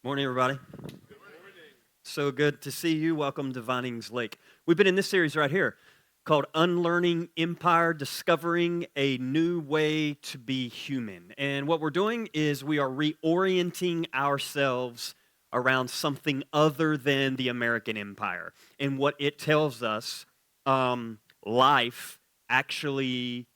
Morning, everybody. So good to see you. Welcome to Vinings Lake. We've been in this series right here called Unlearning Empire, Discovering a New Way to Be Human. And what we're doing is we are reorienting ourselves around something other than the American empire and what it tells us life actually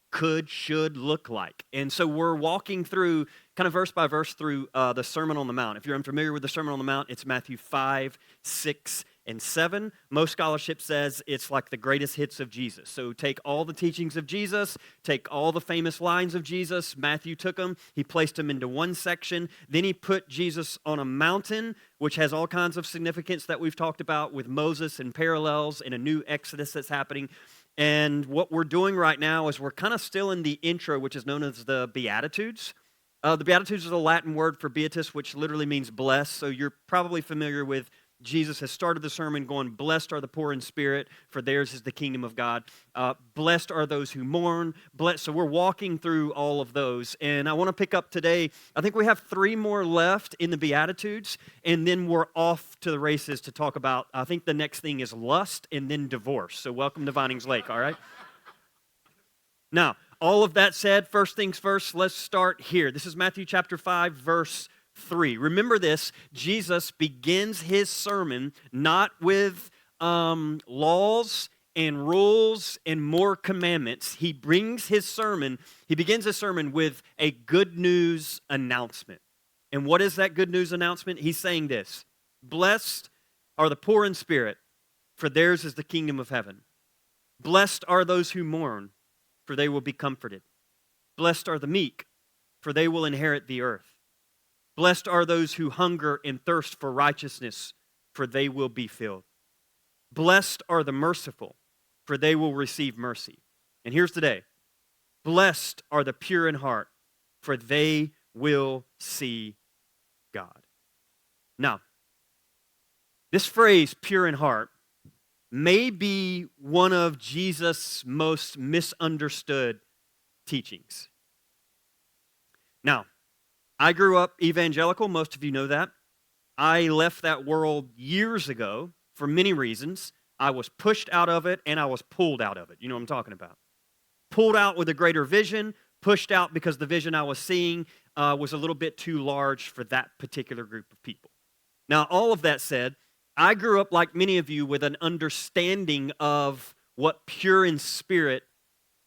should look like. And so we're walking through kind of verse by verse through the Sermon on the Mount. If you're unfamiliar with the Sermon on the Mount, it's Matthew 5, 6, and 7. Most scholarship says it's like the greatest hits of Jesus. So take all the teachings of Jesus, take all the famous lines of Jesus. Matthew took them, he placed them into one section. Then he put Jesus on a mountain, which has all kinds of significance that we've talked about with Moses and parallels and a new Exodus that's happening. And what we're doing right now is we're kind of still in the intro, which is known as the Beatitudes. The Beatitudes is a Latin word for beatus, which literally means blessed. So you're probably familiar with Jesus has started the sermon going, blessed are the poor in spirit, for theirs is the kingdom of God. Blessed are those who mourn. Blessed. So we're walking through all of those. And I want to pick up today, I think we have 3 more left in the Beatitudes, and then we're off to the races to talk about, I think the next thing is lust and then divorce. So welcome to Vinings Lake, all right? Now, all of that said, first things first, let's start here. This is Matthew chapter 5, verse 3. Remember this, Jesus begins his sermon not with laws and rules and more commandments. He begins his sermon with a good news announcement. And what is that good news announcement? He's saying this: blessed are the poor in spirit, for theirs is the kingdom of heaven. Blessed are those who mourn, for they will be comforted. Blessed are the meek, for they will inherit the earth. Blessed are those who hunger and thirst for righteousness, for they will be filled. Blessed are the merciful, for they will receive mercy. And here's today: blessed are the pure in heart, for they will see God. Now, this phrase, pure in heart, may be one of Jesus' most misunderstood teachings. Now, I grew up evangelical. Most of you know that. I left that world years ago for many reasons. I was pushed out of it and I was pulled out of it. You know what I'm talking about. Pulled out with a greater vision, pushed out because the vision I was seeing was a little bit too large for that particular group of people. Now, all of that said, I grew up like many of you with an understanding of what pure in spirit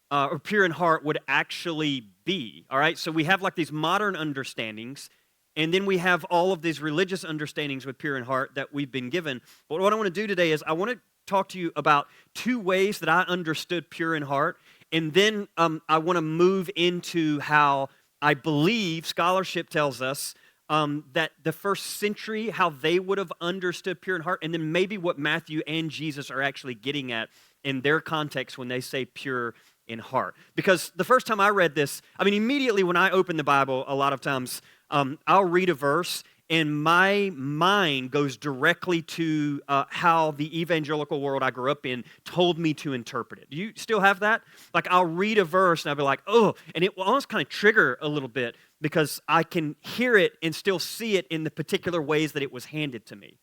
or pure in heart would actually be, all right? So we have like these modern understandings, and then we have all of these religious understandings with pure in heart that we've been given. But what I want to do today is I want to talk to you about 2 ways that I understood pure in heart, and then I want to move into how I believe scholarship tells us that the first century, how they would have understood pure in heart, and then maybe what Matthew and Jesus are actually getting at in their context when they say pure in heart. Because the first time I read this, immediately when I open the Bible, a lot of times I'll read a verse and my mind goes directly to how the evangelical world I grew up in told me to interpret it. Do you still have that? Like I'll read a verse and I'll be like, oh, and it will almost kind of trigger a little bit because I can hear it and still see it in the particular ways that it was handed to me.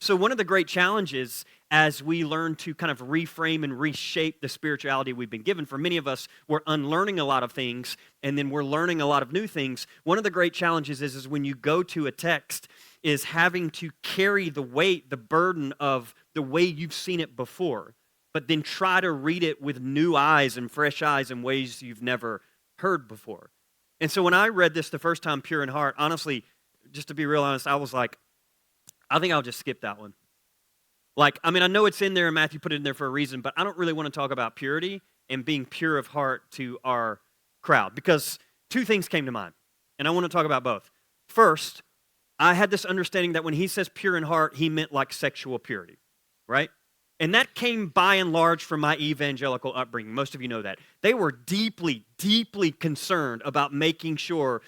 So one of the great challenges as we learn to kind of reframe and reshape the spirituality we've been given, for many of us, we're unlearning a lot of things and then we're learning a lot of new things. One of the great challenges is when you go to a text is having to carry the weight, the burden of the way you've seen it before, but then try to read it with new eyes and fresh eyes in ways you've never heard before. And so when I read this the first time, pure in heart, honestly, just to be real honest, I was like, I think I'll just skip that one. I know it's in there and Matthew put it in there for a reason, but I don't really want to talk about purity and being pure of heart to our crowd because 2 things came to mind, and I want to talk about both. First, I had this understanding that when he says pure in heart, he meant like sexual purity, right? And that came by and large from my evangelical upbringing. Most of you know that. They were deeply, deeply concerned about making sure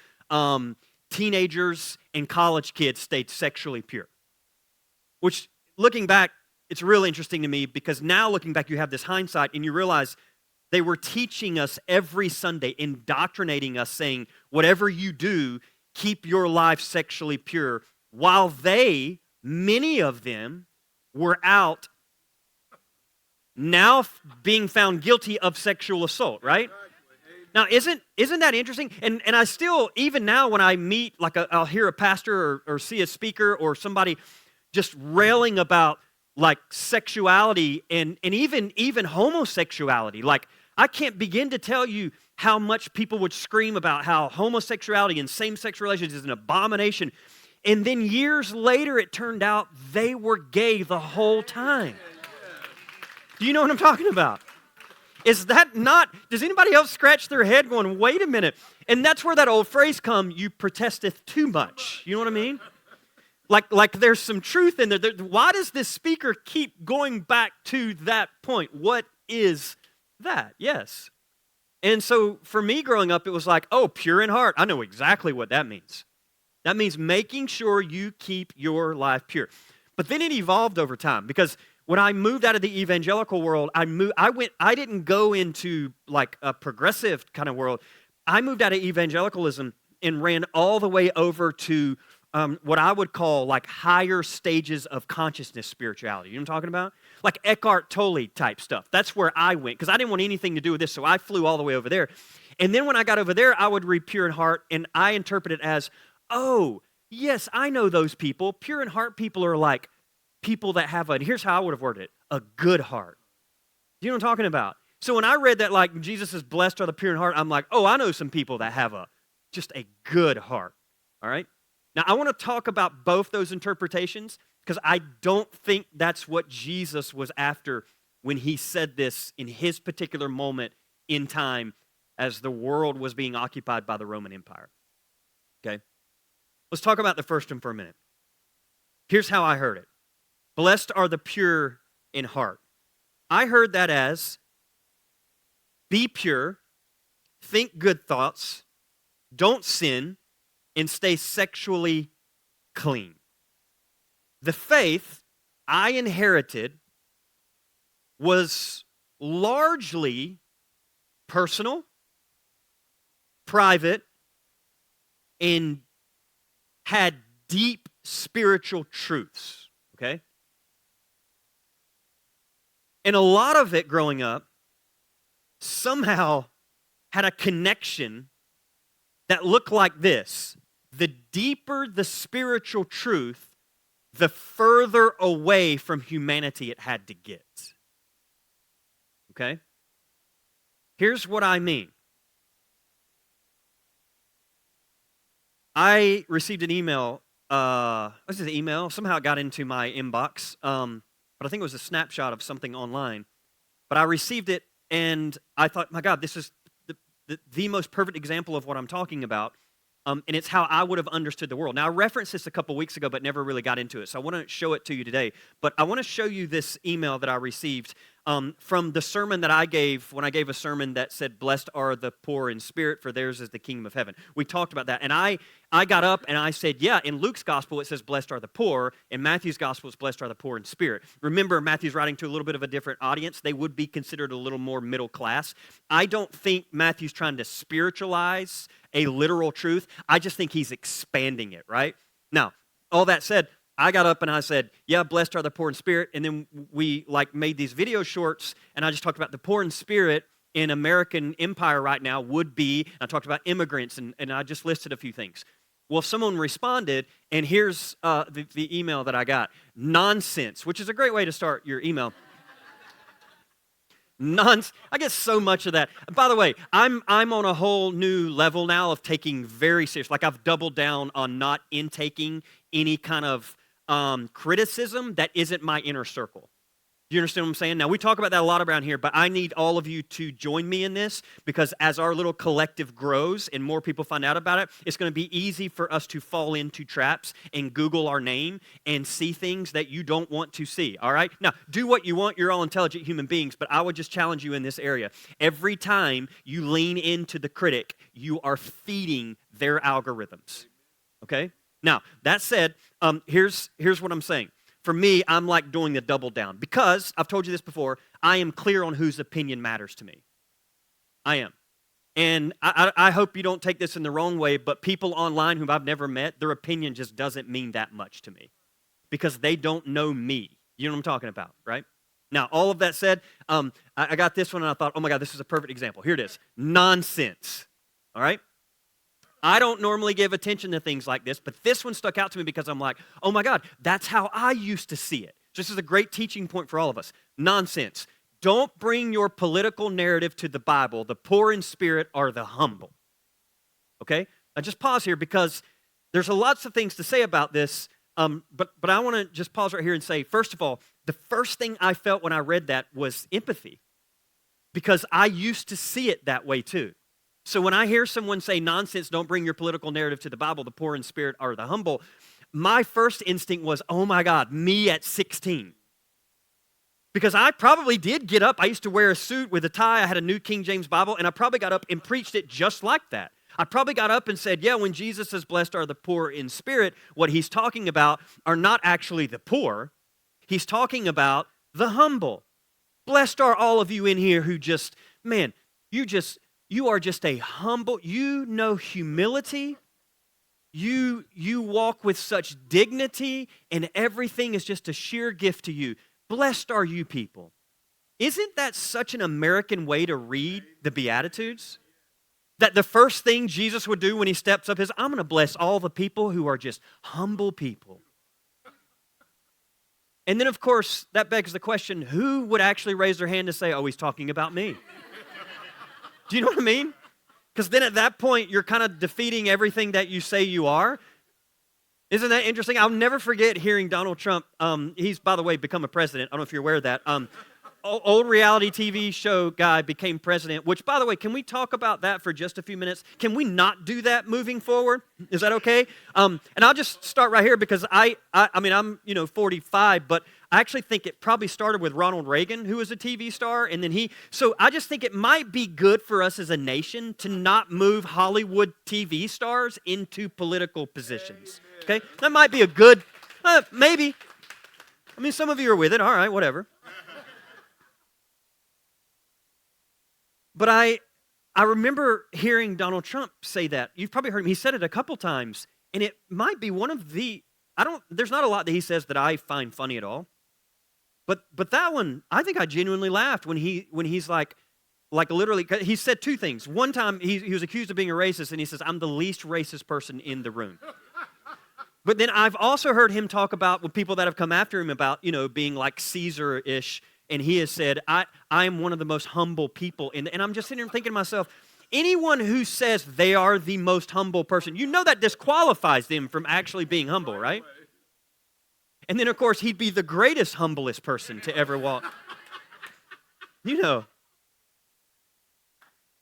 teenagers and college kids stayed sexually pure. Which, looking back, it's really interesting to me because now looking back, you have this hindsight and you realize they were teaching us every Sunday, indoctrinating us, saying, whatever you do, keep your life sexually pure while many of them, were out now being found guilty of sexual assault, right? Now, isn't that interesting? And I still, even now when I meet, like I'll hear a pastor or see a speaker or somebody just railing about like sexuality and even homosexuality. Like, I can't begin to tell you how much people would scream about how homosexuality and same-sex relations is an abomination. And then years later, it turned out they were gay the whole time. Do you know what I'm talking about? Is that not, does anybody else scratch their head going, wait a minute? And that's where that old phrase comes, you protesteth too much. You know what I mean? Like there's some truth in there. Why does this speaker keep going back to that point? What is that? Yes. And so for me growing up, it was like, oh, pure in heart. I know exactly what that means. That means making sure you keep your life pure. But then it evolved over time because when I moved out of the evangelical world, I didn't go into like a progressive kind of world. I moved out of evangelicalism and ran all the way over to what I would call like higher stages of consciousness spirituality. You know what I'm talking about? Like Eckhart Tolle type stuff. That's where I went because I didn't want anything to do with this, so I flew all the way over there. And then when I got over there, I would read pure in heart, and I interpret it as, oh, yes, I know those people. Pure in heart people are like people that have here's how I would have worded it, a good heart. Do you know what I'm talking about? So when I read that like Jesus is blessed are the pure in heart, I'm like, oh, I know some people that have just a good heart. All right? Now, I want to talk about both those interpretations because I don't think that's what Jesus was after when he said this in his particular moment in time as the world was being occupied by the Roman Empire. Okay? Let's talk about the first one for a minute. Here's how I heard it. Blessed are the pure in heart. I heard that as be pure, think good thoughts, don't sin, and stay sexually clean. The faith I inherited was largely personal, private, and had deep spiritual truths, okay? And a lot of it growing up somehow had a connection that looked like this. The deeper the spiritual truth, the further away from humanity it had to get. Okay? Here's what I mean. I received an email. This is an email. Somehow it got into my inbox. But I think it was a snapshot of something online. But I received it, and I thought, my God, this is the most perfect example of what I'm talking about. And it's how I would have understood the world. Now, I referenced this a couple weeks ago, but never really got into it. So I want to show it to you today. But I want to show you this email that I received from the sermon that I gave when I gave a sermon that said, blessed are the poor in spirit, for theirs is the kingdom of heaven. We talked about that. And I got up and I said, yeah, in Luke's gospel, it says, blessed are the poor. In Matthew's gospel, it's blessed are the poor in spirit. Remember, Matthew's writing to a little bit of a different audience. They would be considered a little more middle class. I don't think Matthew's trying to spiritualize a literal truth. I just think he's expanding it, right? Now, all that said, I got up and I said, yeah, blessed are the poor in spirit. And then we made these video shorts, and I just talked about the poor in spirit in American empire right now would be, I talked about immigrants, and I just listed a few things. Well, someone responded, and here's the email that I got. Nonsense, which is a great way to start your email. I get so much of that. By the way, I'm on a whole new level now of taking very serious. Like I've doubled down on not intaking any kind of criticism that isn't my inner circle. Do you understand what I'm saying? Now, we talk about that a lot around here, but I need all of you to join me in this because as our little collective grows and more people find out about it, it's going to be easy for us to fall into traps and Google our name and see things that you don't want to see, all right? Now, do what you want. You're all intelligent human beings, but I would just challenge you in this area. Every time you lean into the critic, you are feeding their algorithms, okay? Now, that said, here's what I'm saying. For me, I'm like doing the double down because, I've told you this before, I am clear on whose opinion matters to me. I am. And I hope you don't take this in the wrong way, but people online whom I've never met, their opinion just doesn't mean that much to me because they don't know me. You know what I'm talking about, right? Now, all of that said, I got this one and I thought, oh my God, this is a perfect example. Here it is. Nonsense. All right? I don't normally give attention to things like this, but this one stuck out to me because I'm like, oh my God, that's how I used to see it. So this is a great teaching point for all of us. Nonsense. Don't bring your political narrative to the Bible. The poor in spirit are the humble. Okay? I just pause here because there's lots of things to say about this, but I want to just pause right here and say, first of all, the first thing I felt when I read that was empathy because I used to see it that way too. So when I hear someone say, nonsense, don't bring your political narrative to the Bible, the poor in spirit are the humble, my first instinct was, oh my God, me at 16. Because I probably did get up. I used to wear a suit with a tie. I had a New King James Bible, and I probably got up and preached it just like that. I probably got up and said, yeah, when Jesus says blessed are the poor in spirit, what he's talking about are not actually the poor. He's talking about the humble. Blessed are all of you in here who just, man, you are just a humble, you know humility. You walk with such dignity, and everything is just a sheer gift to you. Blessed are you people. Isn't that such an American way to read the Beatitudes? That the first thing Jesus would do when he steps up is, I'm going to bless all the people who are just humble people. And then, of course, that begs the question, who would actually raise their hand to say, oh, he's talking about me? Do you know what I mean? Because then at that point, you're kind of defeating everything that you say you are. Isn't that interesting? I'll never forget hearing Donald Trump. He's, by the way, become a president. I don't know if you're aware of that. Old reality TV show guy became president, which, by the way, can we talk about that for just a few minutes? Can we not do that moving forward? Is that okay? And I'll just start right here because I mean, I'm 45, but I actually think it probably started with Ronald Reagan, who was a TV star, and then so I just think it might be good for us as a nation to not move Hollywood TV stars into political positions. Okay? That might be a good, maybe. I mean, some of you are with it. All right, whatever. But I remember hearing Donald Trump say that. You've probably heard him. He said it a couple times, and it might be one of the, there's not a lot that he says that I find funny at all. But that one, I think I genuinely laughed when he's like literally, he said two things. One time, he was accused of being a racist, and he says, I'm the least racist person in the room. But then I've also heard him talk about with people that have come after him about, being like Caesar-ish, and he has said, I am one of the most humble people. And I'm just sitting here thinking to myself, anyone who says they are the most humble person, that disqualifies them from actually being humble, right? And then, of course, he'd be the greatest, humblest person to ever walk.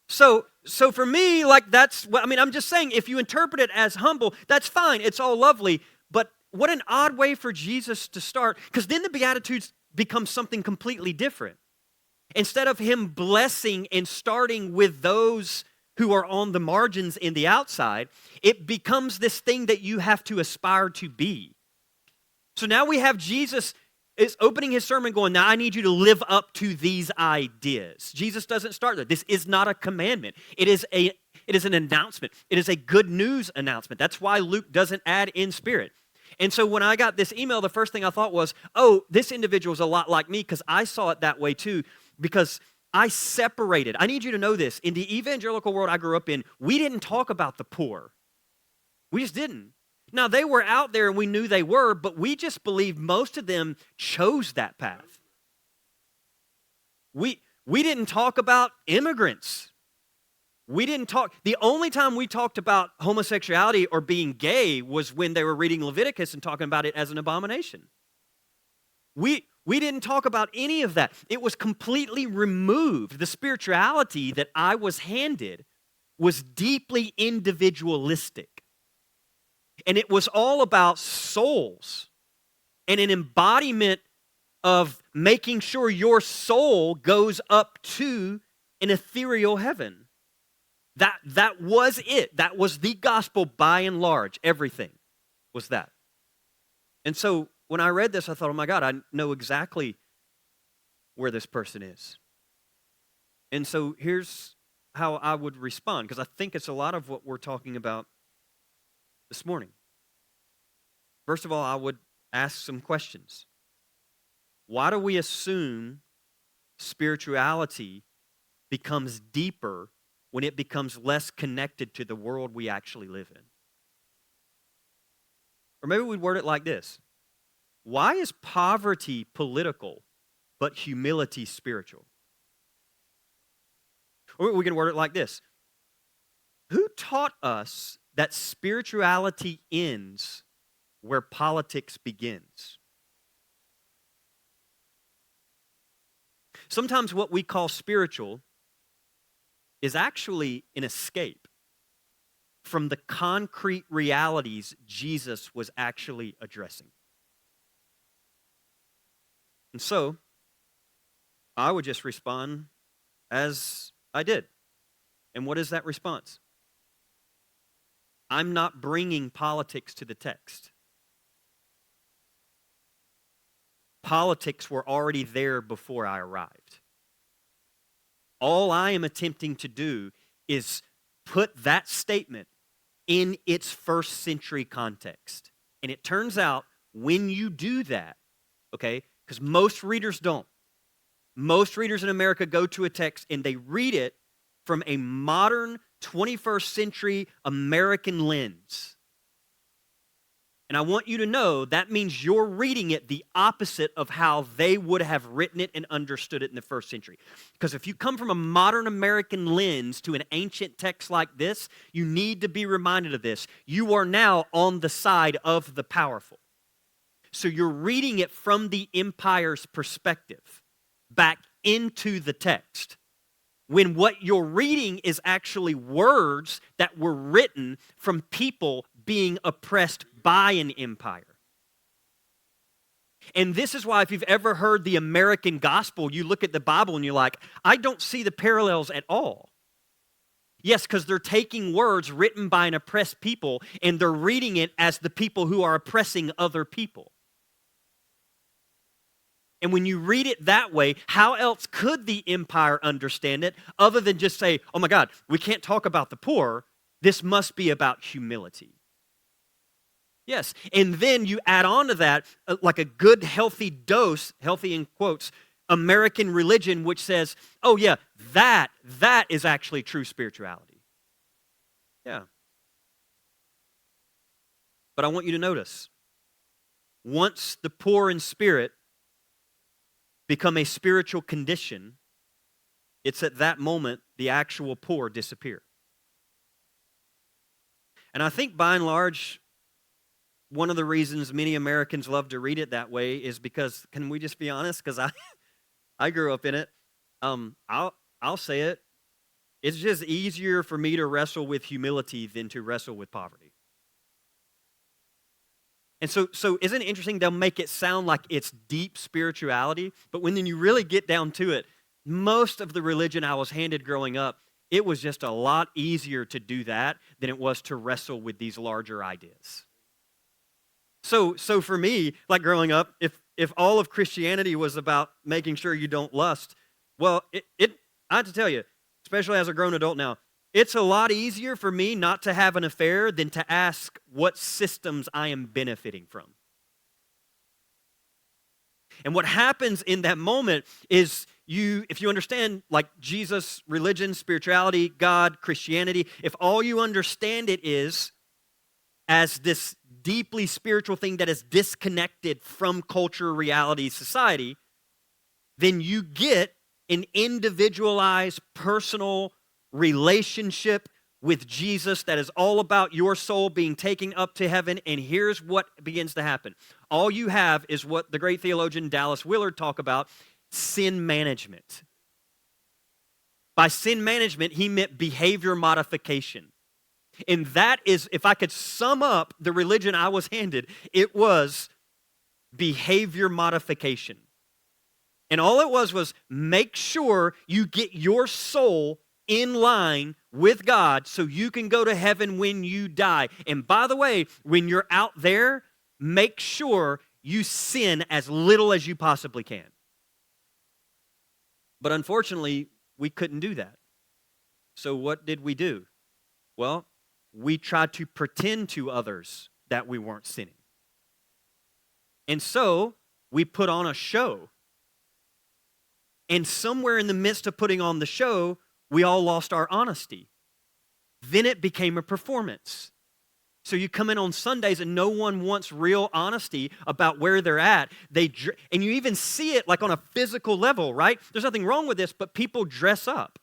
So for me, that's what, I'm just saying, if you interpret it as humble, that's fine. It's all lovely. But what an odd way for Jesus to start, because then the Beatitudes become something completely different. Instead of him blessing and starting with those who are on the margins in the outside, it becomes this thing that you have to aspire to be. So now we have Jesus is opening his sermon going, now I need you to live up to these ideas. Jesus doesn't start there. This is not a commandment. It is an announcement. It is a good news announcement. That's why Luke doesn't add in spirit. And so when I got this email, the first thing I thought was, oh, this individual is a lot like me because I saw it that way too, because I separated. I need you to know this. In the evangelical world I grew up in, we didn't talk about the poor. We just didn't. Now, they were out there and we knew they were, but we just believed most of them chose that path. We didn't talk about immigrants. The only time we talked about homosexuality or being gay was when they were reading Leviticus and talking about it as an abomination. We didn't talk about any of that. It was completely removed. The spirituality that I was handed was deeply individualistic. And it was all about souls and an embodiment of making sure your soul goes up to an ethereal heaven. That was it. That was the gospel by and large. Everything was that. And so when I read this, I thought, oh my God, I know exactly where this person is. And so here's how I would respond, because I think it's a lot of what we're talking about this morning. First of all, I would ask some questions. Why do we assume spirituality becomes deeper when it becomes less connected to the world we actually live in? Or maybe we'd word it like this. Why is poverty political, but humility spiritual? Or we can word it like this. Who taught us that spirituality ends where politics begins? Sometimes what we call spiritual is actually an escape from the concrete realities Jesus was actually addressing. And so, I would just respond as I did. And what is that response? I'm not bringing politics to the text. Politics were already there before I arrived. All I am attempting to do is put that statement in its first century context. And it turns out when you do that, okay, because most readers don't. Most readers in America go to a text and they read it from a modern 21st century American lens. And I want you to know that means you're reading it the opposite of how they would have written it and understood it in the first century. Because if you come from a modern American lens to an ancient text like this, you need to be reminded of this. You are now on the side of the powerful. So you're reading it from the empire's perspective back into the text, when what you're reading is actually words that were written from people being oppressed by an empire. And this is why if you've ever heard the American gospel, you look at the Bible and you're like, I don't see the parallels at all. Yes, because they're taking words written by an oppressed people and they're reading it as the people who are oppressing other people. And when you read it that way, how else could the empire understand it other than just say, oh my God, we can't talk about the poor. This must be about humility. Yes, and then you add on to that like a good, healthy dose, healthy in quotes, American religion, which says, oh yeah, that is actually true spirituality. Yeah. But I want you to notice, once the poor in spirit become a spiritual condition, it's at that moment the actual poor disappear. And I think by and large, one of the reasons many Americans love to read it that way is because, can we just be honest? Because I grew up in it. I'll say it. It's just easier for me to wrestle with humility than to wrestle with poverty. And so isn't it interesting? They'll make it sound like it's deep spirituality, but when you really get down to it, most of the religion I was handed growing up, it was just a lot easier to do that than it was to wrestle with these larger ideas. So for me, like growing up, if all of Christianity was about making sure you don't lust, well, I have to tell you, especially as a grown adult now, it's a lot easier for me not to have an affair than to ask what systems I am benefiting from. And what happens in that moment is if you understand like Jesus, religion, spirituality, God, Christianity, if all you understand it is as this deeply spiritual thing that is disconnected from culture, reality, society, then you get an individualized, personal relationship with Jesus that is all about your soul being taken up to heaven. And here's what begins to happen. All you have is what the great theologian Dallas Willard talked about, sin management. By sin management, he meant behavior modification. And that is, if I could sum up the religion I was handed, it was behavior modification. And all it was make sure you get your soul in line with God so you can go to heaven when you die. And by the way, when you're out there, make sure you sin as little as you possibly can. But unfortunately, we couldn't do that. So what did we do? Well, we tried to pretend to others that we weren't sinning. And so we put on a show. And somewhere in the midst of putting on the show, we all lost our honesty. Then it became a performance. So you come in on Sundays and no one wants real honesty about where they're at. And you even see it like on a physical level, right? There's nothing wrong with this, but people dress up.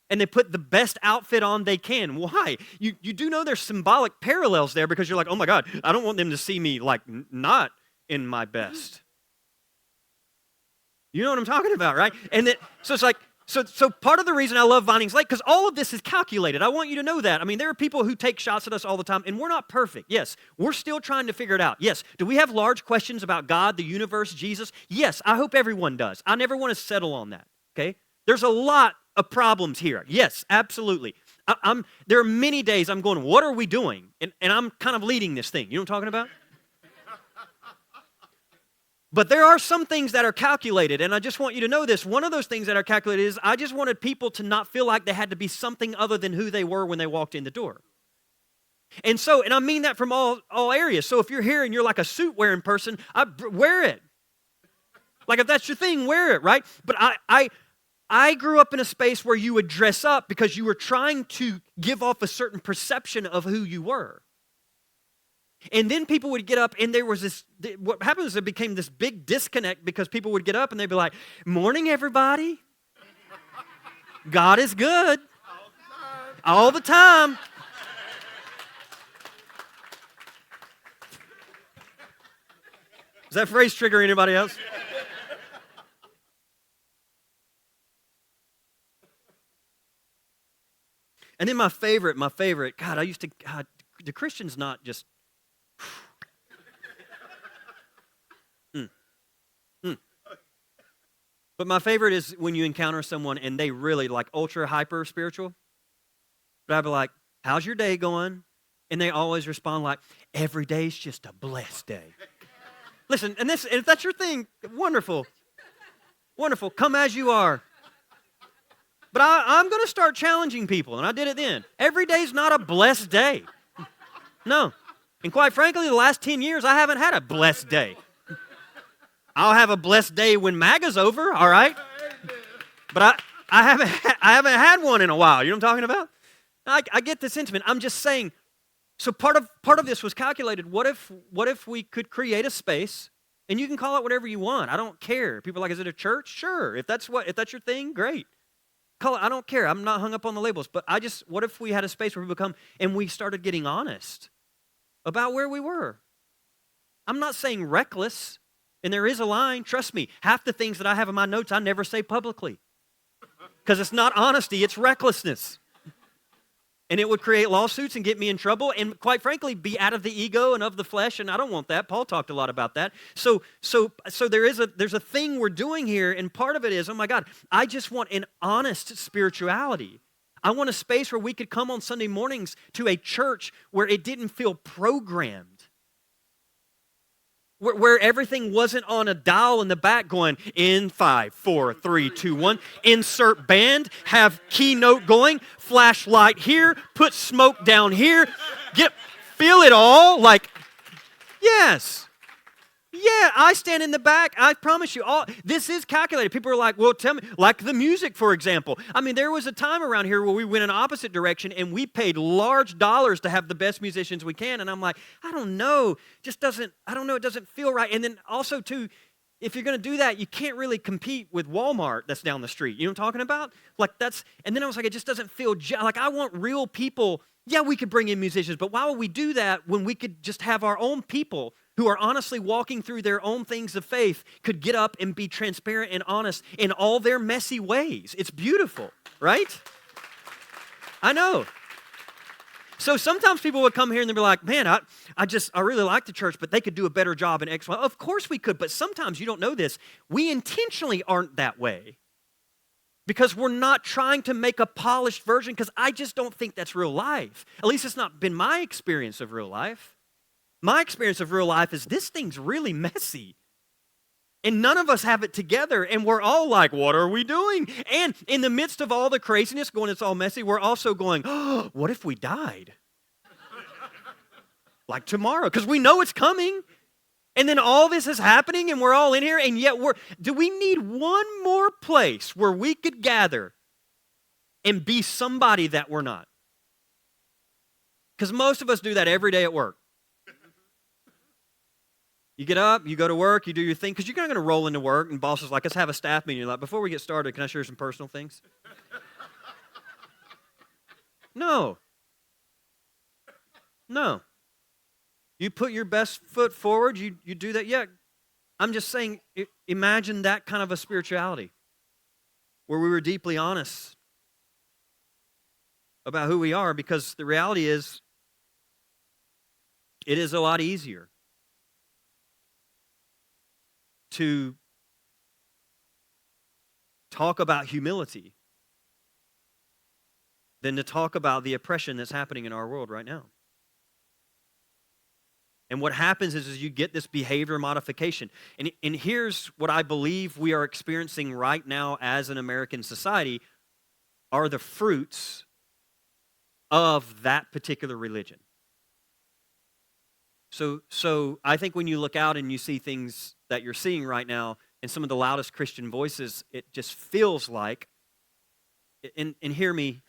And they put the best outfit on they can. Why? You do know there's symbolic parallels there because you're like, oh my God, I don't want them to see me like not in my best. You know what I'm talking about, right? And so it's like, so part of the reason I love Vinings Lake, because all of this is calculated. I want you to know that. I mean, there are people who take shots at us all the time, and we're not perfect. Yes, we're still trying to figure it out. Yes, do we have large questions about God, the universe, Jesus? Yes, I hope everyone does. I never want to settle on that, okay? There's a lot of problems here. Yes, absolutely. There are many days I'm going, what are we doing? And I'm kind of leading this thing. You know what I'm talking about? But there are some things that are calculated, and I just want you to know this. One of those things that are calculated is I just wanted people to not feel like they had to be something other than who they were when they walked in the door. And I mean that from all areas. So if you're here and you're like a suit-wearing person, wear it. Like if that's your thing, wear it, right? But I grew up in a space where you would dress up because you were trying to give off a certain perception of who you were. And then people would get up and there was this, what happened is it became this big disconnect because people would get up and they'd be like, morning everybody. God is good. All the time. Does that phrase trigger anybody else? And then my favorite, God, the Christian's not just, But my favorite is when you encounter someone and they really like ultra hyper spiritual. But I'd be like, how's your day going? And they always respond like, every day's just a blessed day. Listen, and if that's your thing, wonderful. Wonderful. Come as you are. But I'm going to start challenging people, and I did it then. Every day's not a blessed day. No. And quite frankly, the last 10 years, I haven't had a blessed day. I'll have a blessed day when MAGA's over, all right? But I haven't had one in a while. You know what I'm talking about? I get the sentiment. I'm just saying, so part of this was calculated. What if we could create a space, and you can call it whatever you want. I don't care. People are like, is it a church? Sure. If that's your thing, great. Call it, I don't care. I'm not hung up on the labels. But what if we had a space where we come and we started getting honest about where we were? I'm not saying reckless. And there is a line, trust me, half the things that I have in my notes I never say publicly. Because it's not honesty, it's recklessness. And it would create lawsuits and get me in trouble and quite frankly be out of the ego and of the flesh, and I don't want that. Paul talked a lot about that. So there's a thing we're doing here, and part of it is, oh my God, I just want an honest spirituality. I want a space where we could come on Sunday mornings to a church where it didn't feel programmed. Where everything wasn't on a dial in the back going, in 5, 4, 3, 2, 1, insert band, have keynote going, flashlight here, put smoke down here, feel it all, like, yes. Yeah, I stand in the back. I promise you, this is calculated. People are like, well, tell me, like the music, for example. I mean, there was a time around here where we went in an opposite direction and we paid large dollars to have the best musicians we can. And I'm like, I don't know. It doesn't feel right. And then also, too, if you're going to do that, you can't really compete with Walmart that's down the street. You know what I'm talking about? And then I was like, it just doesn't feel, like I want real people. Yeah, we could bring in musicians, but why would we do that when we could just have our own people who are honestly walking through their own things of faith could get up and be transparent and honest in all their messy ways? It's beautiful, right? I know. So sometimes people would come here and they'd be like, man, I really like the church, but they could do a better job in X, Y. Of course we could, but sometimes you don't know this. We intentionally aren't that way because we're not trying to make a polished version, because I just don't think that's real life. At least it's not been my experience of real life. My experience of real life is this thing's really messy. And none of us have it together. And we're all like, what are we doing? And in the midst of all the craziness going, it's all messy, we're also going, oh, what if we died? Like tomorrow, because we know it's coming. And then all this is happening and we're all in here, and yet do we need one more place where we could gather and be somebody that we're not? Because most of us do that every day at work. You get up, you go to work, you do your thing, because you're not going to roll into work and boss is like, let's have a staff meeting. You're like, before we get started, can I share some personal things? No. You put your best foot forward, you do that. Yeah, I'm just saying, imagine that kind of a spirituality where we were deeply honest about who we are, because the reality is, it is a lot easier to talk about humility than to talk about the oppression that's happening in our world right now. And what happens is you get this behavior modification. And here's what I believe we are experiencing right now as an American society are the fruits of that particular religion. So I think when you look out and you see things that you're seeing right now and some of the loudest Christian voices, it just feels like, and hear me,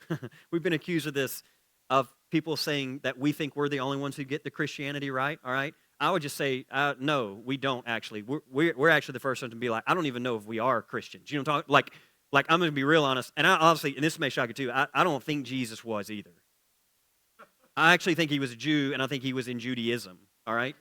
we've been accused of this, of people saying that we think we're the only ones who get the Christianity right, all right? I would just say, no, we don't actually. We're actually the first ones to be like, I don't even know if we are Christians. You know what I'm talking? Like I'm going to be real honest, and I honestly, and this may shock you too, I don't think Jesus was either. I actually think he was a Jew, and I think he was in Judaism, all right?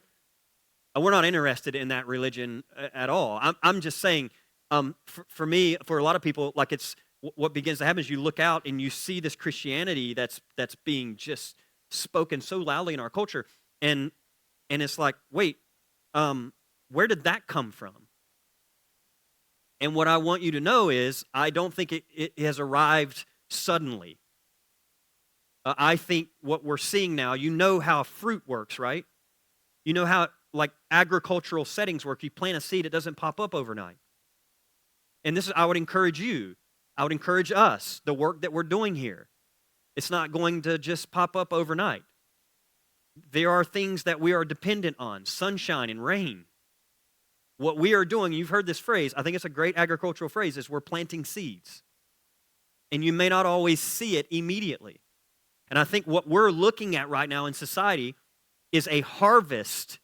We're not interested in that religion at all. I'm just saying, for me, for a lot of people, like it's, what begins to happen is you look out and you see this Christianity that's being just spoken so loudly in our culture, and it's like, wait, where did that come from? And what I want you to know is, I don't think it has arrived suddenly. I think what we're seeing now, you know how fruit works, right? You know how, like, agricultural settings work. You plant a seed, it doesn't pop up overnight. And this is, I would encourage you, I would encourage us, the work that we're doing here. It's not going to just pop up overnight. There are things that we are dependent on, sunshine and rain. What we are doing, you've heard this phrase, I think it's a great agricultural phrase, is we're planting seeds. And you may not always see it immediately. And I think what we're looking at right now in society is a harvest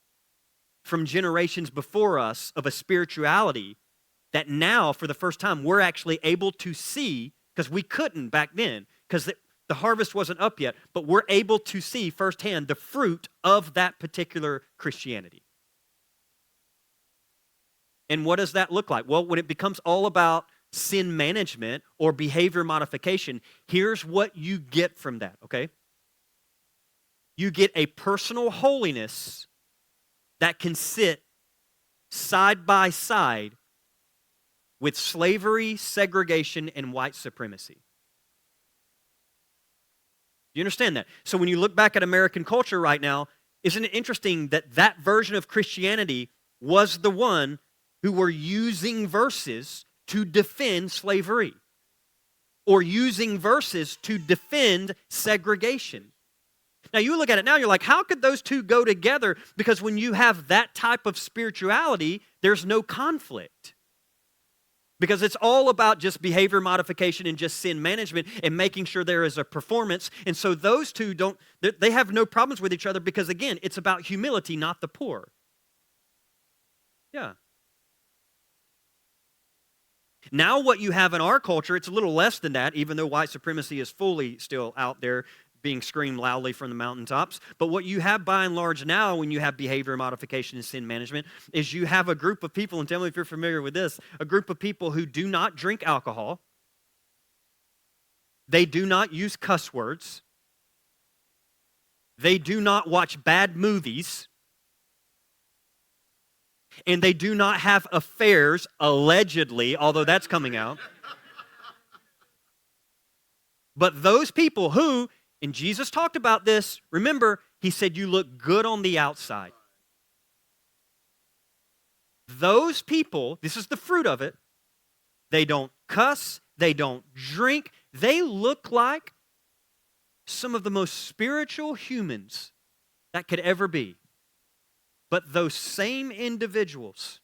from generations before us of a spirituality that now, for the first time, we're actually able to see, because we couldn't back then, because the harvest wasn't up yet, but we're able to see firsthand the fruit of that particular Christianity. And what does that look like? Well, when it becomes all about sin management or behavior modification, here's what you get from that, okay? You get a personal holiness that can sit side by side with slavery, segregation, and white supremacy. You understand that? So when you look back at American culture right now, isn't it interesting that that version of Christianity was the one who were using verses to defend slavery or using verses to defend segregation? Now you look at it now, you're like, how could those two go together? Because when you have that type of spirituality, there's no conflict. Because it's all about just behavior modification and just sin management and making sure there is a performance. And so those two they have no problems with each other because, again, it's about humility, not the poor. Yeah. Now what you have in our culture, it's a little less than that, even though white supremacy is fully still out there being screamed loudly from the mountaintops. But what you have by and large now when you have behavior modification and sin management is you have a group of people, and tell me if you're familiar with this, a group of people who do not drink alcohol. They do not use cuss words. They do not watch bad movies. And they do not have affairs, allegedly, although that's coming out. But those people who, and Jesus talked about this, remember, he said you look good on the outside. those people, this is the fruit of it, they don't cuss, they don't drink, they look like some of the most spiritual humans that could ever be. But those same individuals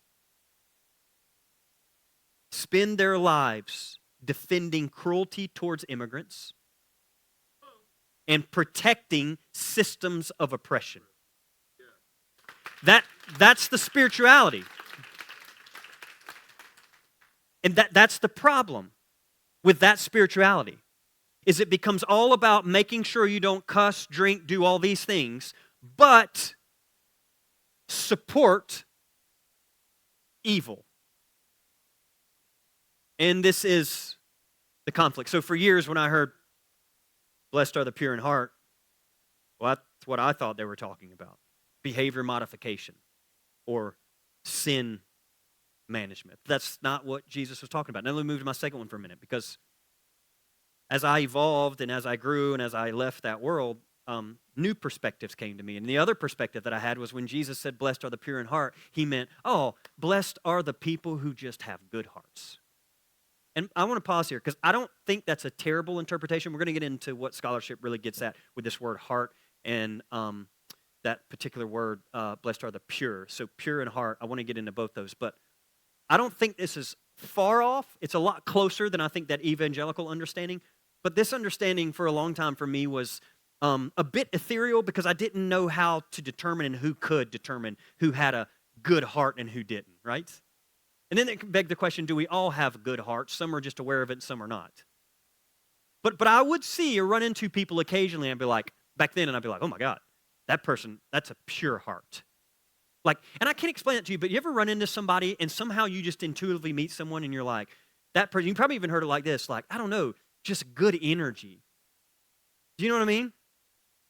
spend their lives defending cruelty towards immigrants and protecting systems of oppression. That's the spirituality. And that's the problem with that spirituality, is it becomes all about making sure you don't cuss, drink, do all these things, but support evil. And this is the conflict. So for years when I heard, blessed are the pure in heart, well, that's what I thought they were talking about. Behavior modification or sin management. That's not what Jesus was talking about. Now let me move to my second one for a minute, because as I evolved and as I grew and as I left that world, new perspectives came to me. And the other perspective that I had was when Jesus said, blessed are the pure in heart, he meant, oh, blessed are the people who just have good hearts. And I want to pause here because I don't think that's a terrible interpretation. We're going to get into what scholarship really gets at with this word heart and that particular word, blessed are the pure. So pure in heart, I want to get into both those. But I don't think this is far off. It's a lot closer than I think that evangelical understanding. But this understanding for a long time for me was a bit ethereal because I didn't know how to determine and who could determine who had a good heart and who didn't, right? And then it begs the question, do we all have good hearts? Some are just aware of it and some are not. But I would see or run into people occasionally and be like, back then, and I'd be like, oh my God, that person, that's a pure heart. Like, and I can't explain it to you, but you ever run into somebody and somehow you just intuitively meet someone and you're like, that person, you probably even heard it like this, like, I don't know, just good energy. Do you know what I mean?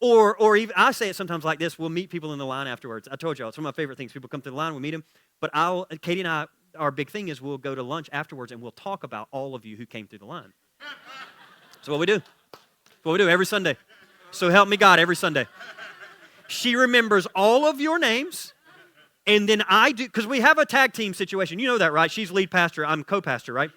Or even, I say it sometimes like this, we'll meet people in the line afterwards. I told y'all, it's one of my favorite things. People come through the line, we meet them, but Katie and I, our big thing is we'll go to lunch afterwards and we'll talk about all of you who came through the line. That's what we do. That's what we do every Sunday. So help me God, every Sunday. She remembers all of your names, and then I do, because we have a tag team situation. You know that, right? She's lead pastor, I'm co-pastor, right?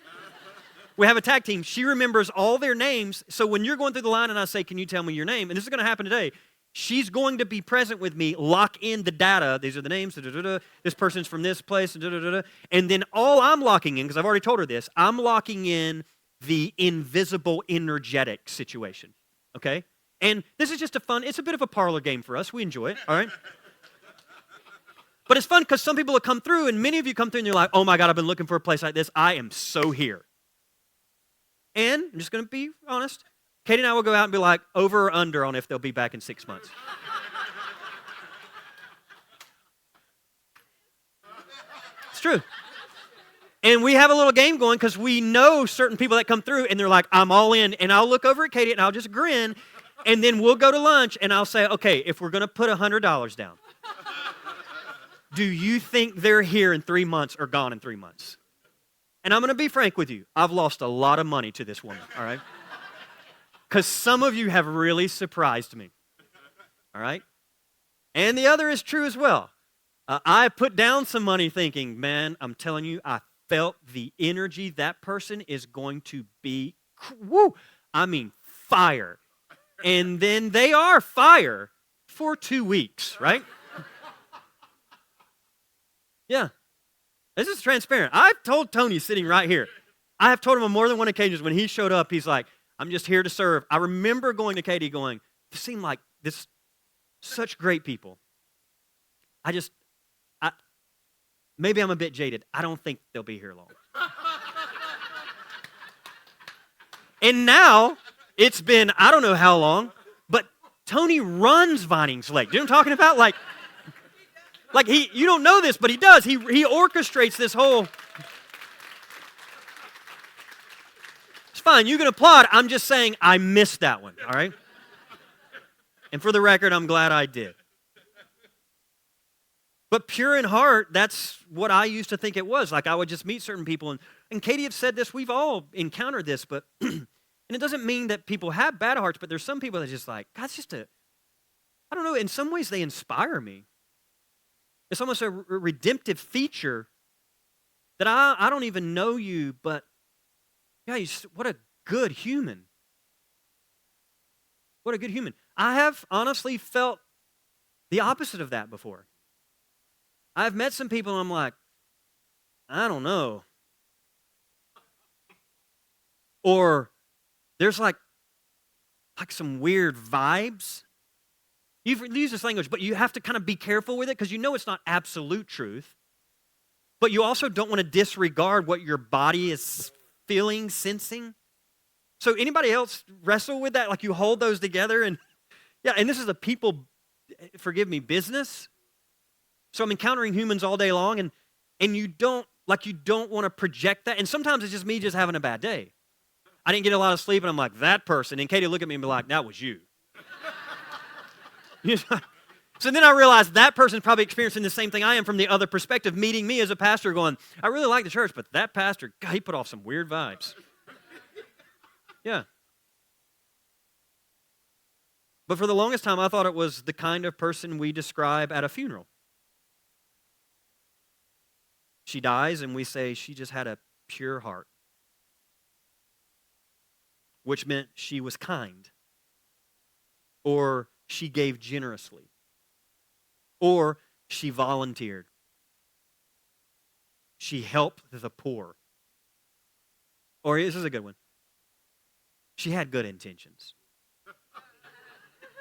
We have a tag team. She remembers all their names, so when you're going through the line and I say, can you tell me your name? And this is going to happen today. She's going to be present with me, lock in the data. These are the names. This person's from this place. And then all I'm locking in, because I've already told her this, I'm locking in the invisible energetic situation, okay? And this is just it's a bit of a parlor game for us. We enjoy it, all right? But it's fun because some people will come through, and many of you come through and you're like, oh my God, I've been looking for a place like this. I am so here. And I'm just going to be honest. Katie and I will go out and be like, over or under on if they'll be back in 6 months. It's true. And we have a little game going because we know certain people that come through and they're like, I'm all in. And I'll look over at Katie and I'll just grin. And then we'll go to lunch and I'll say, okay, if we're going to put $100 down, do you think they're here in 3 months or gone in 3 months? And I'm going to be frank with you. I've lost a lot of money to this woman, all right? Because some of you have really surprised me, all right? And the other is true as well. I put down some money thinking, man, I'm telling you, I felt the energy. That person is going to be, fire. And then they are fire for 2 weeks, right? Yeah. This is transparent. I've told Tony sitting right here. I have told him on more than one occasion when he showed up, he's like, I'm just here to serve. I remember going to Katie going, you seem like this, such great people. Maybe I'm a bit jaded. I don't think they'll be here long. And now, it's been, I don't know how long, but Tony runs Vinings Lake. Do you know what I'm talking about? Like you don't know this, but he does. He orchestrates this whole. It's fine. You can applaud. I'm just saying I missed that one, all right? And for the record, I'm glad I did. But pure in heart, that's what I used to think it was. Like I would just meet certain people. And Katie have said this. We've all encountered this, but and it doesn't mean that people have bad hearts, but there's some people that just like, God's just I don't know, in some ways they inspire me. It's almost a redemptive feature that I don't even know you, but yeah, what a good human. What a good human. I have honestly felt the opposite of that before. I've met some people and I'm like, I don't know. Or there's like some weird vibes. You've used this language, but you have to kind of be careful with it because you know it's not absolute truth. But you also don't want to disregard what your body is feeling, sensing. So anybody else wrestle with that? Like you hold those together and yeah, and this is a people, forgive me, business. So I'm encountering humans all day long and you don't want to project that. And sometimes it's just me just having a bad day. I didn't get a lot of sleep and I'm like, that person. And Katie look at me and be like, that was you. So then I realized that person's probably experiencing the same thing I am from the other perspective, meeting me as a pastor going, I really like the church, but that pastor, God, he put off some weird vibes. Yeah. But for the longest time, I thought it was the kind of person we describe at a funeral. She dies and we say she just had a pure heart, which meant she was kind, or she gave generously, or she volunteered. She helped the poor. Or this is a good one. She had good intentions.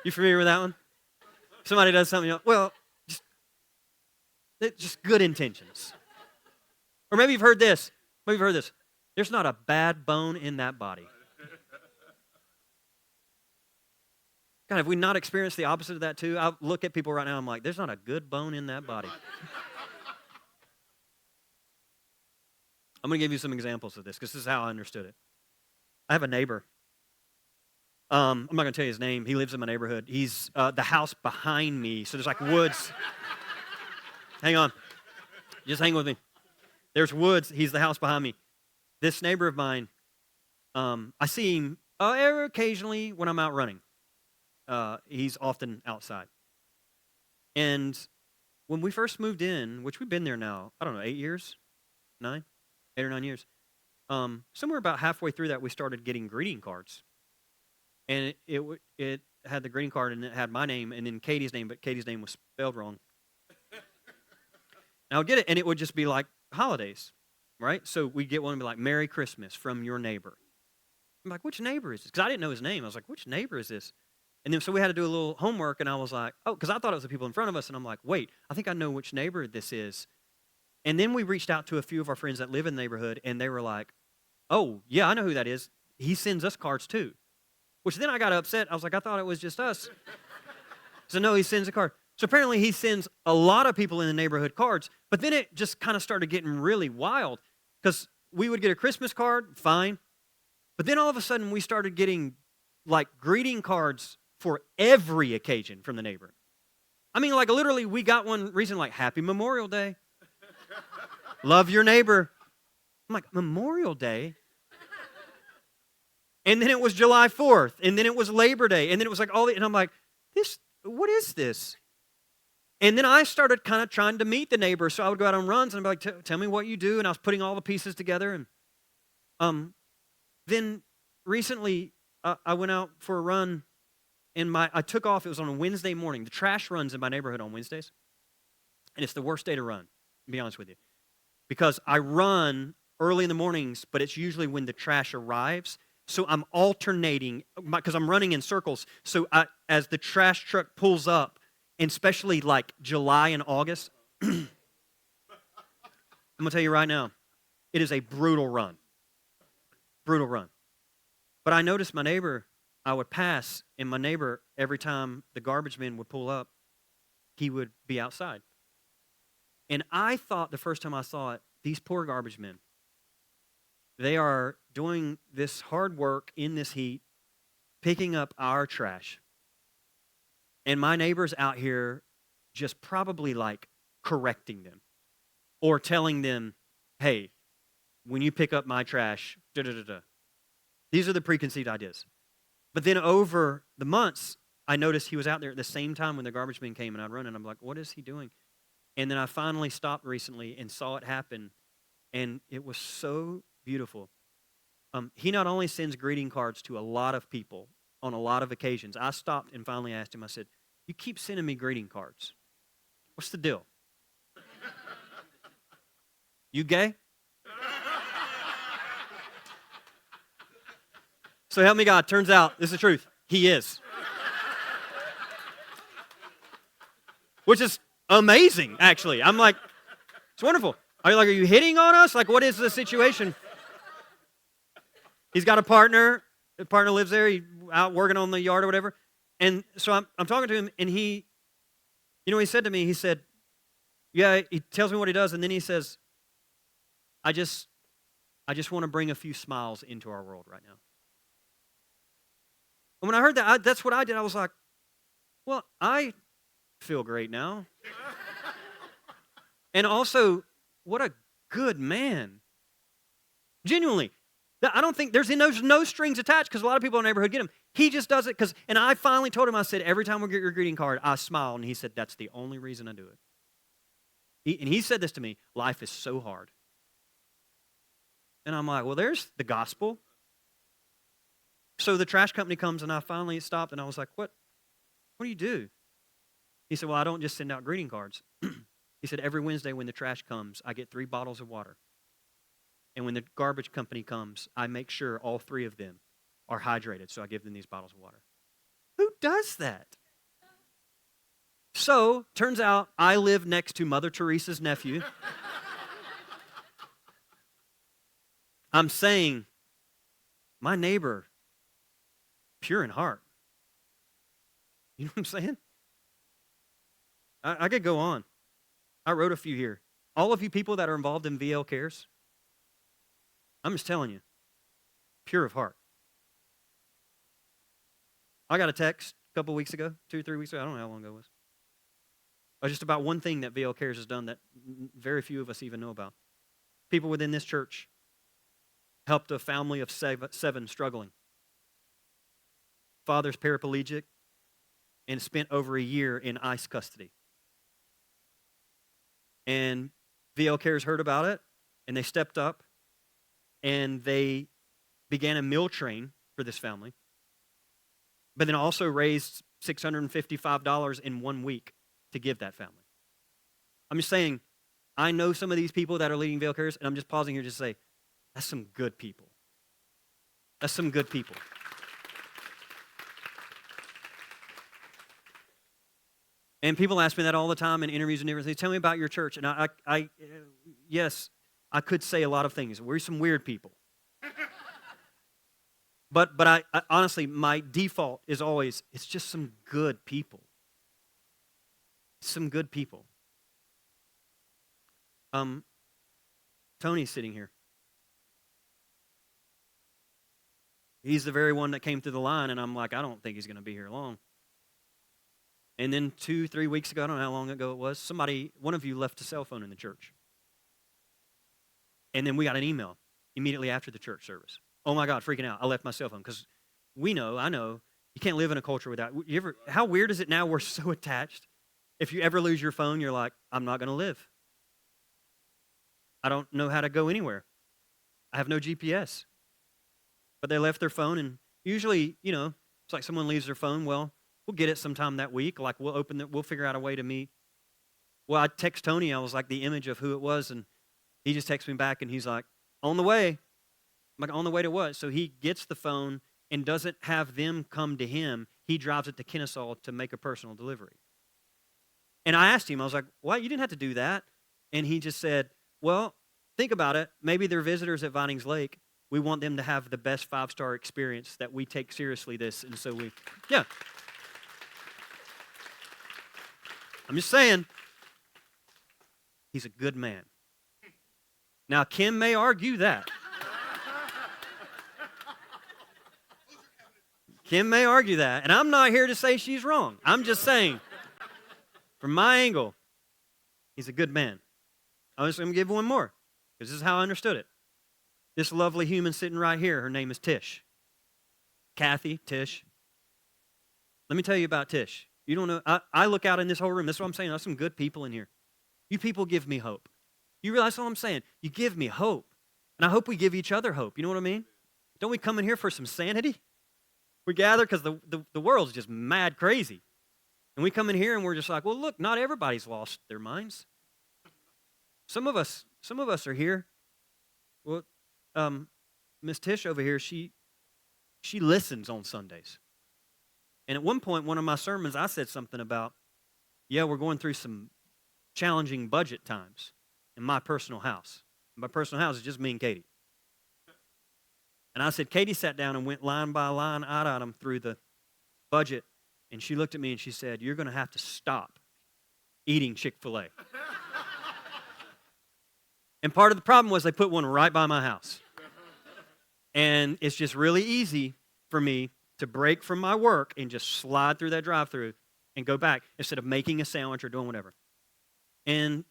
You familiar with that one? Somebody does something, well, just good intentions. Or maybe you've heard this. There's not a bad bone in that body. God, have we not experienced the opposite of that too? I look at people right now, I'm like, there's not a good bone in that body. I'm going to give you some examples of this because this is how I understood it. I have a neighbor. I'm not going to tell you his name. He lives in my neighborhood. He's the house behind me, so there's like woods. Hang on. Just hang with me. There's woods. He's the house behind me. This neighbor of mine, I see him occasionally when I'm out running. He's often outside. And when we first moved in, which we've been there now, I don't know, 8 years? 9? 8 or 9 years. Somewhere about halfway through that, we started getting greeting cards. And it had the greeting card, and it had my name, and then Katie's name, but Katie's name was spelled wrong. And I would get it, and it would just be like holidays, right? So we'd get one and be like, Merry Christmas from your neighbor. I'm like, which neighbor is this? Because I didn't know his name. I was like, which neighbor is this? And then so we had to do a little homework, and I was like, oh, because I thought it was the people in front of us, and I'm like, wait, I think I know which neighbor this is. And then we reached out to a few of our friends that live in the neighborhood, and they were like, oh, yeah, I know who that is. He sends us cards too. Which then I got upset. I was like, I thought it was just us. So no, he sends a card. So apparently he sends a lot of people in the neighborhood cards, but then it just kind of started getting really wild because we would get a Christmas card, fine. But then all of a sudden we started getting like greeting cards for every occasion from the neighbor. I mean, like literally we got one recently like Happy Memorial Day. Love your neighbor. I'm like, Memorial Day? And then it was July 4th, and then it was Labor Day, and then it was like and I'm like, what is this? And then I started kind of trying to meet the neighbor, so I would go out on runs, and I'd be like, tell me what you do, and I was putting all the pieces together, and then recently I went out for a run, and I took off, it was on a Wednesday morning. The trash runs in my neighborhood on Wednesdays, and it's the worst day to run, to be honest with you, because I run early in the mornings, but it's usually when the trash arrives. So I'm alternating, because I'm running in circles. So as the trash truck pulls up, and especially like July and August, I'm going to tell you right now, it is a brutal run. Brutal run. But I noticed my neighbor, I would pass, and my neighbor, every time the garbage men would pull up, he would be outside. And I thought the first time I saw it, these poor garbage men, they are doing this hard work in this heat, picking up our trash. And my neighbor's out here just probably like correcting them or telling them, hey, when you pick up my trash, da-da-da-da. These are the preconceived ideas. But then over the months, I noticed he was out there at the same time when the garbage men came, and I'd run, and I'm like, what is he doing? And then I finally stopped recently and saw it happen. And it was so beautiful. He not only sends greeting cards to a lot of people on a lot of occasions. I stopped and finally asked him, I said, you keep sending me greeting cards. What's the deal? You gay? So help me God, turns out, this is the truth, he is. Which is amazing, actually. I'm like, it's wonderful. Are you hitting on us? Like, what is the situation? He's got a partner. The partner lives there. He's out working on the yard or whatever. And so I'm talking to him, and he said to me, he said, yeah, he tells me what he does, and then he says, I just want to bring a few smiles into our world right now. And when I heard that, that's what I did. I was like, well, I feel great now. And also, what a good man. Genuinely. I don't think there's no strings attached because a lot of people in the neighborhood get him. He just does it because, and I finally told him, I said, every time we get your greeting card, I smile. And he said, that's the only reason I do it. And he said this to me, life is so hard. And I'm like, well, there's the gospel. So the trash company comes and I finally stopped and I was like, what do you do? He said, well, I don't just send out greeting cards. He said, every Wednesday when the trash comes, I get 3 bottles of water. And when the garbage company comes, I make sure all 3 of them are hydrated. So I give them these bottles of water. Who does that? So, turns out I live next to Mother Teresa's nephew. I'm saying, my neighbor, pure in heart. You know what I'm saying? I could go on. I wrote a few here. All of you people that are involved in VL Cares, I'm just telling you, pure of heart. I got a text a couple weeks ago, 2 or 3 weeks ago, I don't know how long ago it was. Just about one thing that VL Cares has done that very few of us even know about. People within this church helped a family of 7 struggling. Father's paraplegic and spent over a year in ICE custody. And VL Cares heard about it, and they stepped up, and they began a meal train for this family, but then also raised $655 in 1 week to give that family. I'm just saying, I know some of these people that are leading VL Cares, and I'm just pausing here to say, that's some good people. That's some good people. And people ask me that all the time in interviews and everything. Tell me about your church. And yes, I could say a lot of things. We're some weird people. But I honestly, my default is always, it's just some good people. Some good people. Tony's sitting here. He's the very one that came through the line, and I'm like, I don't think he's going to be here long. And then 2, 3 weeks ago, I don't know how long ago it was, one of you left a cell phone in the church. And then we got an email immediately after the church service. Oh my God, freaking out. I left my cell phone because I know, you can't live in a culture without. How weird is it now we're so attached? If you ever lose your phone, you're like, I'm not going to live. I don't know how to go anywhere. I have no GPS. But they left their phone, and usually, it's like someone leaves their phone. Well, we'll get it sometime that week. Like we'll figure out a way to meet. Well, I text Tony. I was like the image of who it was, and he just texts me back, and he's like, on the way. I'm like, on the way to what? So he gets the phone and doesn't have them come to him. He drives it to Kennesaw to make a personal delivery. And I asked him, I was like, what? You didn't have to do that. And he just said, well, think about it. Maybe they're visitors at Vinings Lake. We want them to have the best 5-star experience, that we take seriously this. And so yeah. I'm just saying, he's a good man. Now, Kim may argue that. Kim may argue that. And I'm not here to say she's wrong. I'm just saying, from my angle, he's a good man. I'm just going to give one more, because this is how I understood it. This lovely human sitting right here, her name is Tish. Kathy, Tish. Let me tell you about Tish. You don't know, I look out in this whole room. That's what I'm saying. There's some good people in here. You people give me hope. You realize all I'm saying? You give me hope. And I hope we give each other hope. You know what I mean? Don't we come in here for some sanity? We gather because the world's just mad crazy. And we come in here and we're just like, well, look, not everybody's lost their minds. Some of us are here. Well, Miss Tish over here, she listens on Sundays. And at one point, one of my sermons, I said something about, yeah, we're going through some challenging budget times in my personal house. My personal house is just me and Katie. And I said, Katie sat down and went line by line, item through the budget. And she looked at me and she said, you're going to have to stop eating Chick-fil-A. And part of the problem was they put one right by my house. And it's just really easy for me to break from my work and just slide through that drive-thru and go back instead of making a sandwich or doing whatever. And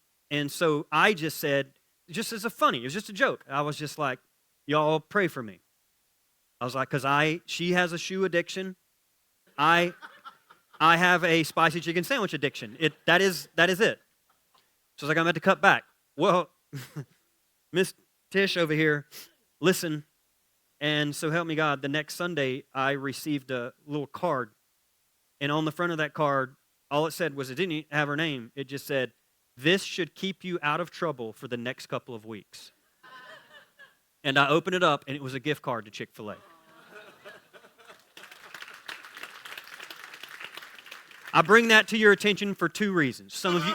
so I just said, just as a funny, it was just a joke. I was just like, y'all pray for me. I was like, because she has a shoe addiction. I have a spicy chicken sandwich addiction. That is it. So I was like, I'm about to cut back. Well, Miss Tish over here, listen. And so help me God, the next Sunday, I received a little card. And on the front of that card, all it said was, it didn't have her name. It just said, this should keep you out of trouble for the next couple of weeks. And I opened it up, and it was a gift card to Chick-fil-A. I bring that to your attention for two reasons. Some of you...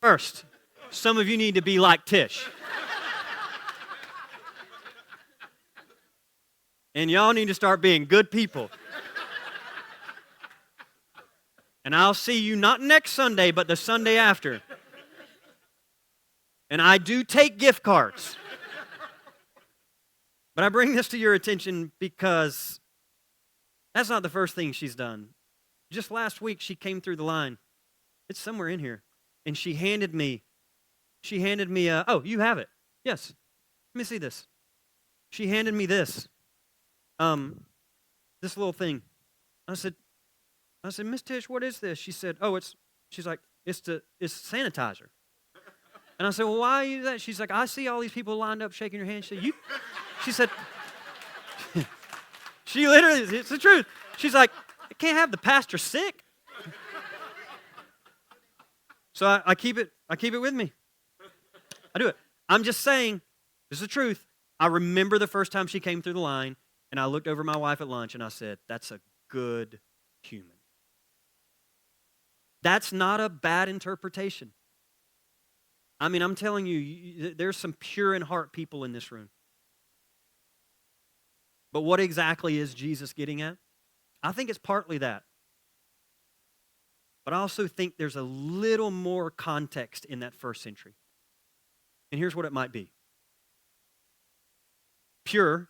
First, some of you need to be like Tish. And y'all need to start being good people. And I'll see you not next Sunday, but the Sunday after. And I do take gift cards. But I bring this to your attention because that's not the first thing she's done. Just last week, she came through the line. It's somewhere in here. And she handed me, oh, you have it. Yes. Let me see this. She handed me this. This little thing. I said, Miss Tish, what is this? She said, she's like, it's sanitizer. And I said, well, why are you that? She's like, I see all these people lined up shaking your hand. She said, she literally, it's the truth. She's like, I can't have the pastor sick. So I keep it with me. I do it. I'm just saying, this is the truth. I remember the first time she came through the line, and I looked over my wife at lunch, and I said, that's a good human. That's not a bad interpretation. I mean, I'm telling you, there's some pure in heart people in this room. But what exactly is Jesus getting at? I think it's partly that. But I also think there's a little more context in that first century. And here's what it might be. Pure,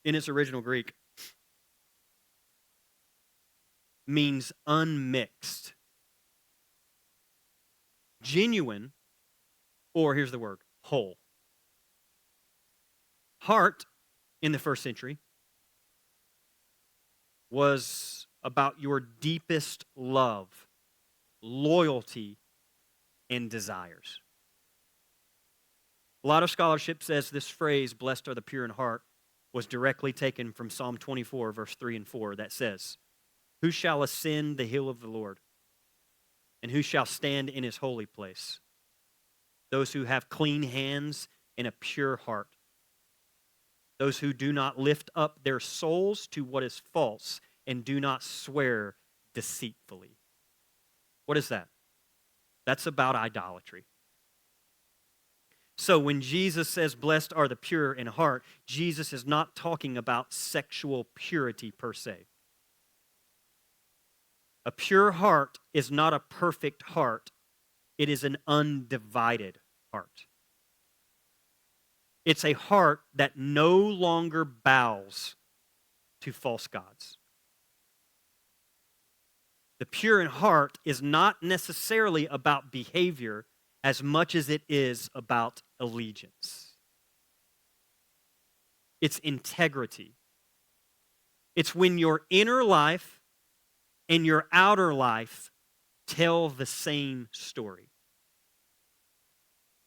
in its original Greek, means unmixed. Genuine, or here's the word, whole. Heart, in the first century, was about your deepest love, loyalty, and desires. A lot of scholarship says this phrase, blessed are the pure in heart, was directly taken from Psalm 24, verse 3 and 4, that says, who shall ascend the hill of the Lord? And who shall stand in his holy place? Those who have clean hands and a pure heart. Those who do not lift up their souls to what is false and do not swear deceitfully. What is that? That's about idolatry. So when Jesus says, blessed are the pure in heart, Jesus is not talking about sexual purity per se. A pure heart is not a perfect heart. It is an undivided heart. It's a heart that no longer bows to false gods. The pure in heart is not necessarily about behavior as much as it is about allegiance. It's integrity. It's when your inner life and your outer life tell the same story.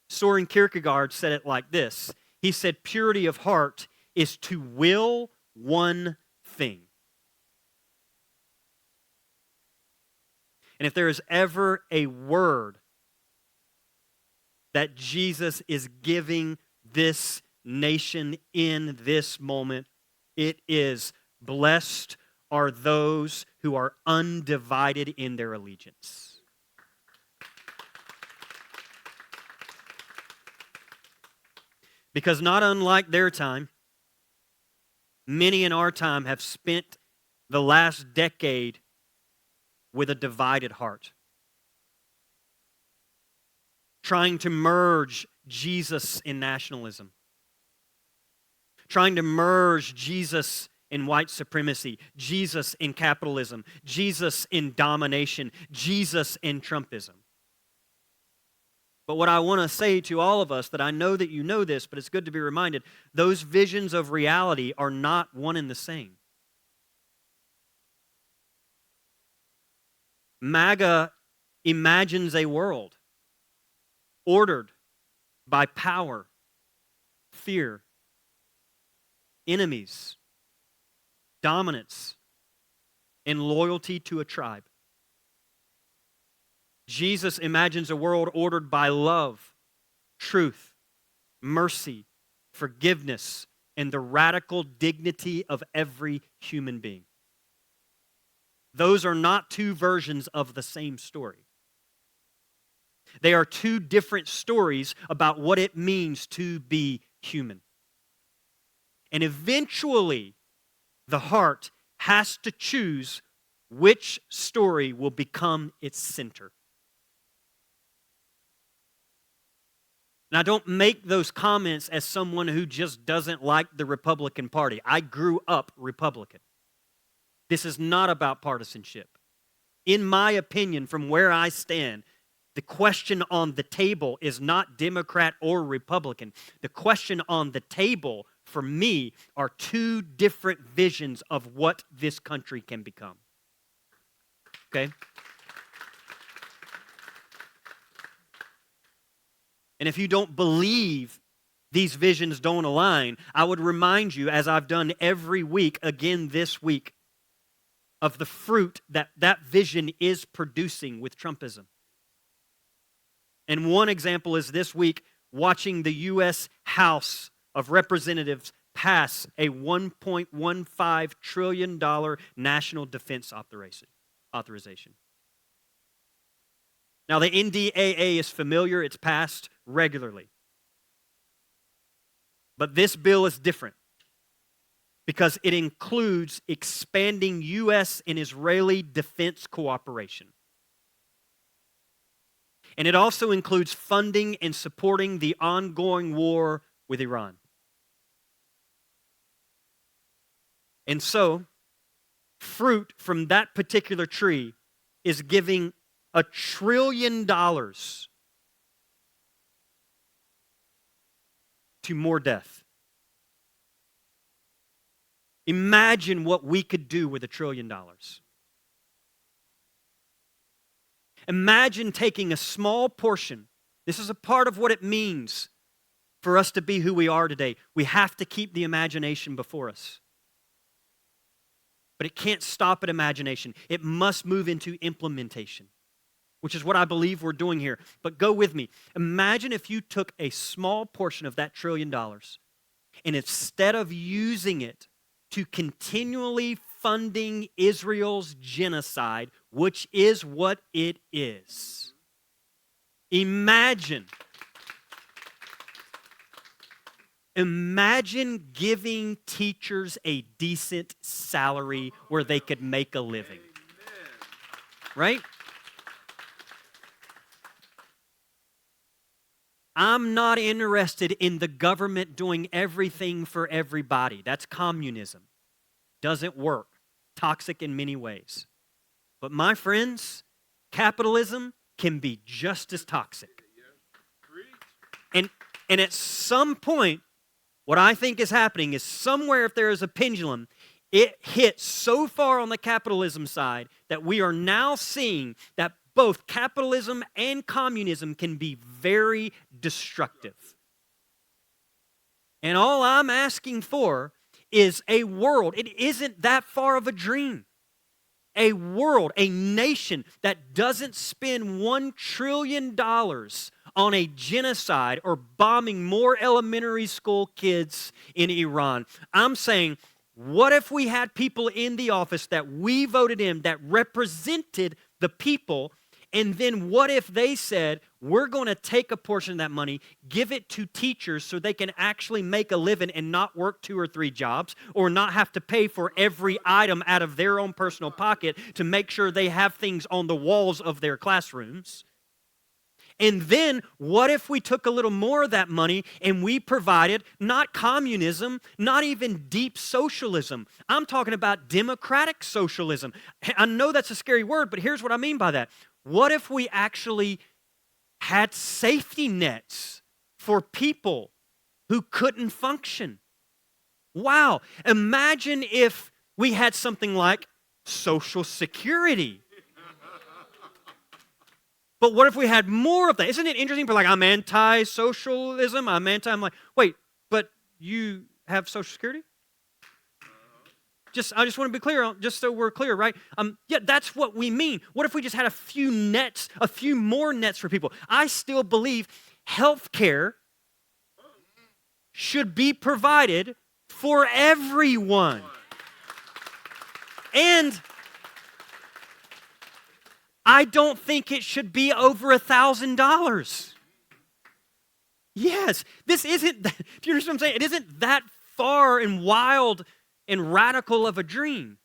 Soren Kierkegaard said it like this. He said, purity of heart is to will one thing. And if there is ever a word that Jesus is giving this nation in this moment, it is, blessed are those who are undivided in their allegiance. Because not unlike their time, many in our time have spent the last decade with a divided heart, trying to merge Jesus in nationalism, trying to merge Jesus in white supremacy, Jesus in capitalism, Jesus in domination, Jesus in Trumpism. But what I want to say to all of us, that I know that you know this, but it's good to be reminded, those visions of reality are not one and the same. MAGA imagines a world ordered by power, fear, enemies, dominance, and loyalty to a tribe. Jesus imagines a world ordered by love, truth, mercy, forgiveness, and the radical dignity of every human being. Those are not two versions of the same story. They are two different stories about what it means to be human. And eventually, the heart has to choose which story will become its center. And I don't make those comments as someone who just doesn't like the Republican Party. I grew up Republican. This is not about partisanship. In my opinion, from where I stand, the question on the table is not Democrat or Republican. The question on the table, for me, are two different visions of what this country can become. Okay? And if you don't believe these visions don't align, I would remind you, as I've done every week, again this week, of the fruit that that vision is producing with Trumpism. And one example is this week, watching the U.S. House of Representatives pass a $1.15 trillion national defense authorization. Now, the NDAA is familiar. It's passed regularly. But this bill is different because it includes expanding U.S. and Israeli defense cooperation. And it also includes funding and supporting the ongoing war with Iran. And so, fruit from that particular tree is giving $1 trillion to more death. Imagine what we could do with $1 trillion. Imagine taking a small portion. This is a part of what it means for us to be who we are today. We have to keep the imagination before us. But it can't stop at imagination. It must move into implementation, which is what I believe we're doing here. But go with me. Imagine if you took a small portion of that $1 trillion and instead of using it to continually funding Israel's genocide, which is what it is. Imagine giving teachers a decent salary where they could make a living. Right? I'm not interested in the government doing everything for everybody. That's communism. Doesn't work. Toxic in many ways. But my friends, capitalism can be just as toxic. And at some point, what I think is happening is somewhere, if there is a pendulum, It hit so far on the capitalism side that we are now seeing that both capitalism and communism can be very destructive. And all I'm asking for is a world. It isn't that far of a dream. A world, a nation that doesn't spend $1 trillion on a genocide or bombing more elementary school kids in Iran. I'm saying, what if we had people in the office that we voted in that represented the people, and then what if they said, we're going to take a portion of that money, give it to teachers so they can actually make a living and not work 2 or 3 jobs or not have to pay for every item out of their own personal pocket to make sure they have things on the walls of their classrooms? And then what if we took a little more of that money and we provided not communism, not even deep socialism. I'm talking about democratic socialism. I know that's a scary word, but here's what I mean by that. What if we actually had safety nets for people who couldn't function? Wow. Imagine if we had something like Social Security. But what if we had more of that? Isn't it interesting? For like, I'm anti-socialism, I'm like, wait, but you have Social Security? I just want to be clear, just so we're clear, right? Yeah, that's what we mean. What if we just had a few more nets for people? I still believe health care should be provided for everyone. And I don't think it should be over $1,000. Yes, this isn't, do you understand what I'm saying? It isn't that far and wild and radical of a dream.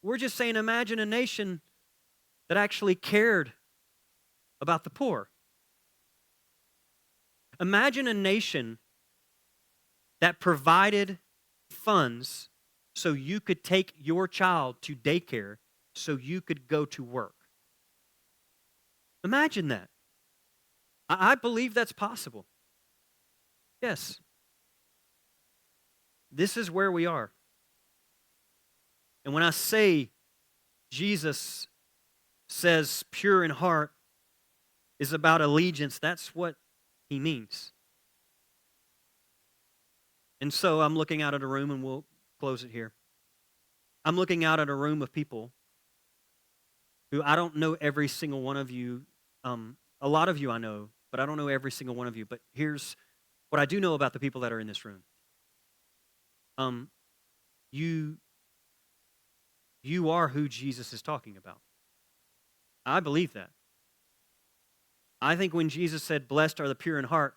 We're just saying, imagine a nation that actually cared about the poor. Imagine a nation that provided funds so you could take your child to daycare so you could go to work. Imagine that. I believe that's possible. Yes. This is where we are. And when I say Jesus says pure in heart is about allegiance, that's what he means. And so I'm looking out at a room, and we'll close it here. I'm looking out at a room of people who I don't know every single one of you. A lot of you I know, but I don't know every single one of you. But here's what I do know about the people that are in this room. You are who Jesus is talking about. I believe that. I think when Jesus said, blessed are the pure in heart,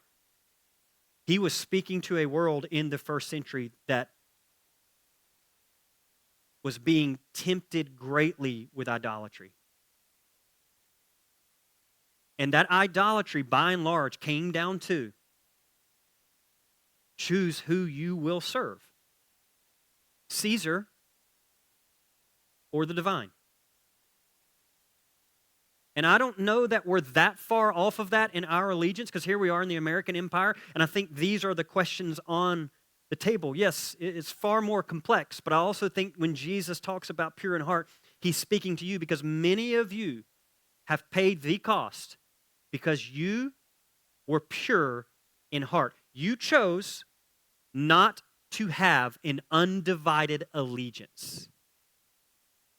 he was speaking to a world in the first century that was being tempted greatly with idolatry. And that idolatry, by and large, came down to choose who you will serve. Caesar or the divine. And I don't know that we're that far off of that in our allegiance, because here we are in the American empire, and I think these are the questions on the table. Yes, it's far more complex, but I also think when Jesus talks about pure in heart, he's speaking to you because many of you have paid the cost because you were pure in heart. You chose not to have an undivided allegiance.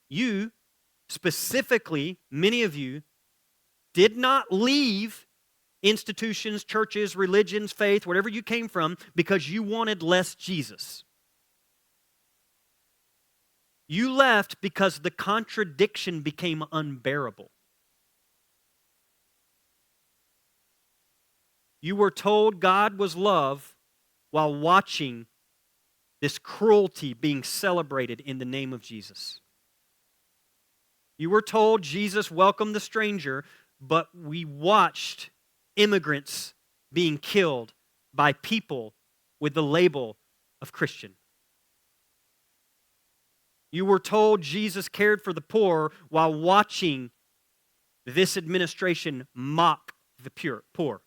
You, specifically, many of you, did not leave institutions, churches, religions, faith, whatever you came from, because you wanted less Jesus. You left because the contradiction became unbearable. You were told God was love while watching this cruelty being celebrated in the name of Jesus. You were told Jesus welcomed the stranger, but we watched immigrants being killed by people with the label of Christian. You were told Jesus cared for the poor while watching this administration mock the poor.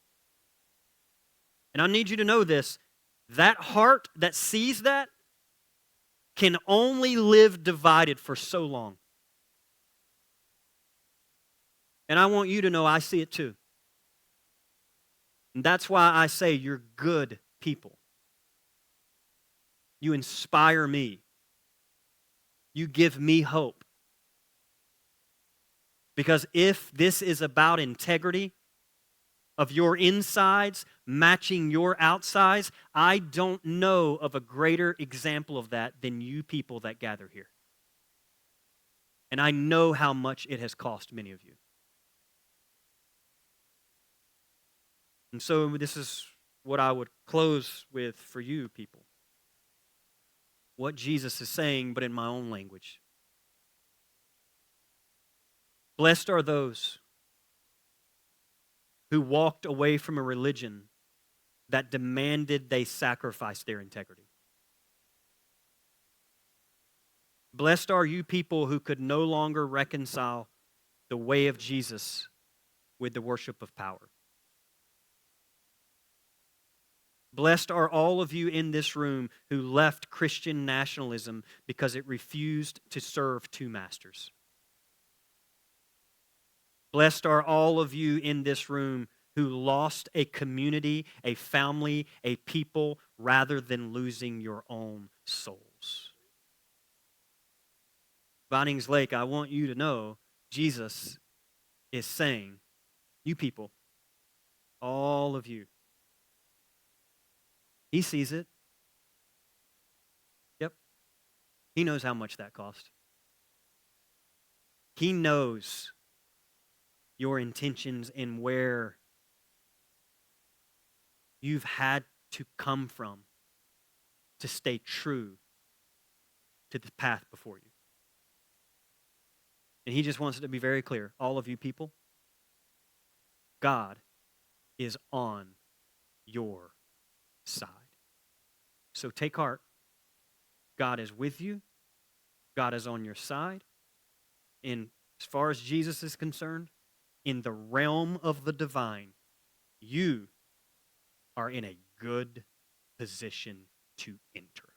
And I need you to know this, that heart that sees that can only live divided for so long. And I want you to know I see it too. And that's why I say you're good people. You inspire me. You give me hope. Because if this is about integrity of your insides matching your outsides, I don't know of a greater example of that than you people that gather here. And I know how much it has cost many of you. And so this is what I would close with for you people. What Jesus is saying, but in my own language. Blessed are those who walked away from a religion that demanded they sacrifice their integrity. Blessed are you people who could no longer reconcile the way of Jesus with the worship of power. Blessed are all of you in this room who left Christian nationalism because it refused to serve two masters. Blessed are all of you in this room who lost a community, a family, a people, rather than losing your own souls. Vinings Lake, I want you to know Jesus is saying, you people, all of you, He sees it. Yep. He knows how much that cost. He knows your intentions and where you've had to come from to stay true to the path before you. And He just wants it to be very clear. All of you people, God is on your side. So take heart. God is with you. God is on your side. And as far as Jesus is concerned, in the realm of the divine, you are in a good position to enter.